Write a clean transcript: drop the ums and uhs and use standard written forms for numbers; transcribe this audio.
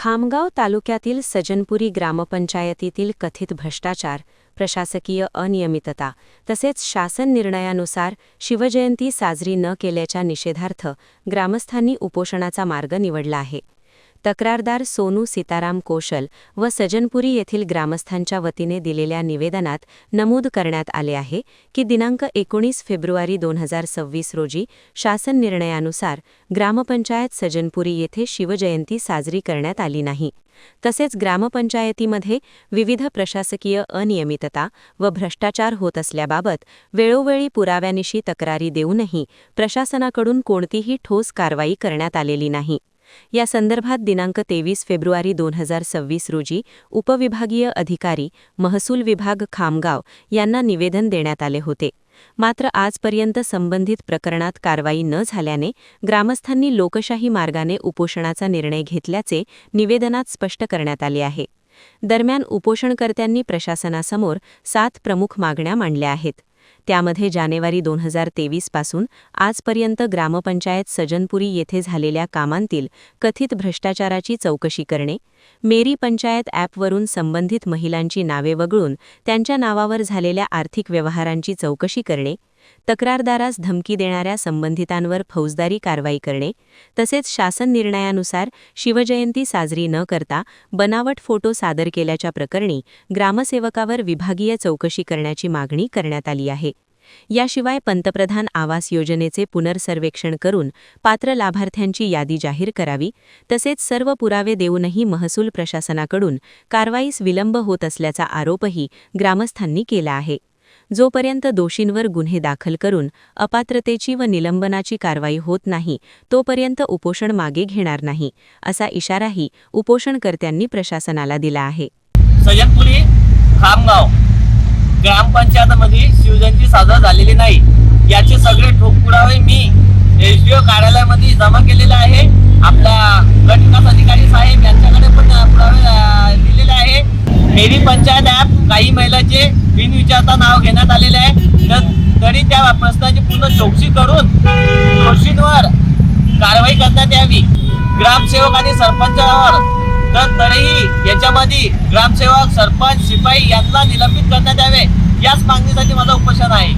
खामगाव तालुक्यातील सजनपुरी ग्रामपंचायतीतील कथित भ्रष्टाचार, प्रशासकीय अनियमितता तसेच शासन निर्णयानुसार शिवजयंती साजरी न केल्याच्या निषेधार्थ ग्रामस्थांनी उपोषणाचा मार्ग निवडला आहे. तक्रारदार सोनू सीताराम कोशल व सजनपुरी येथील ग्रामस्थांच्या वतीने दिलेल्या निवेदनात नमूद करण्यात आले आहे की दिनांक 19 फेब्रुवारी 2026 रोजी शासन निर्णयानुसार ग्रामपंचायत सजनपुरी येथे शिवजयंती साजरी करण्यात आली नाही. तसेच ग्रामपंचायतीमध्ये विविध प्रशासकीय अनियमितता व भ्रष्टाचार होत असल्याबाबत वेळोवेळी पुराव्यानिशी तक्रारी देऊनही प्रशासनाकडून कोणतीही ठोस कारवाई करण्यात आलेली नाही. या संदर्भात दिनांक 23 फेब्रुवारी 2026 रोजी उपविभागीय अधिकारी महसूल विभाग खामगाव यांना निवेदन देण्यात आले होते. मात्र आजपर्यंत संबंधित प्रकरणात कारवाई न झाल्याने ग्रामस्थांनी लोकशाही मार्गाने उपोषणाचा निर्णय घेतल्याचे निवेदनात स्पष्ट करण्यात आले आहे. दरम्यान उपोषणकर्त्यांनी प्रशासनासमोर 7 प्रमुख मागण्या मांडल्या आहेत. त्यामध्ये जानेवारी 2023 पासून आजपर्यंत ग्रामपंचायत सजनपुरी येथे झालेल्या कामांतील कथित भ्रष्टाचाराची चौकशी करणे, मेरी पंचायत ॲपवरून संबंधित महिलांची नावे वगळून त्यांच्या नावावर झालेल्या आर्थिक व्यवहारांची चौकशी करणे, तक्रारदारास धमकी देणाऱ्या संबंधितांवर फौजदारी कारवाई करणे, तसेच शासन निर्णयानुसार शिवजयंती साजरी न करता बनावट फोटो सादर केल्याच्या प्रकरणी ग्रामसेवकावर विभागीय चौकशी करण्याची मागणी करण्यात आली आहे. याशिवाय पंतप्रधान आवास योजनेचे पुनर्सर्वेक्षण करून पात्र लाभार्थ्यांची यादी जाहीर करावी, तसेच सर्व पुरावे देऊनही महसूल प्रशासनाकडून कारवाईस विलंब होत असल्याचा आरोपही ग्रामस्थांनी केला आहे. जोपर्यंत दोषींवर गुन्हे दाखल करून अपात्रतेची व निलंबनाची कारवाई होत नाही तोपर्यंत उपोषण मागे घेणार नाही, असा इशाराही उपोषणकर्त्यांनी प्रशासनाला दिला आहे. सजनपुरी खामगाव ग्रामपंचायतीमध्ये शिवजयंती साजरी झालेली नाही याचे सगळे ठोकपुरावे मी एसडीओ कार्यालयामध्ये जमा केलेले आहे. आपला गट विकास अधिकारी साहेब यांच्याकडे पण पुरावे दिलेले आहे. मेरी पंचायत ॲप काही महिलांचे बिनविचारता नाव घेण्यात आलेले आहे, तरी त्या प्रश्नाची पूर्ण चौकशी करून दोषींवर कारवाई करण्यात यावी. ग्रामसेवक आणि सरपंचावर तरीही याच्यामध्ये ग्रामसेवक, सरपंच, शिपाई यांना निलंबित करण्यात यावे, याच मागणीसाठी माझं उपोषण आहे.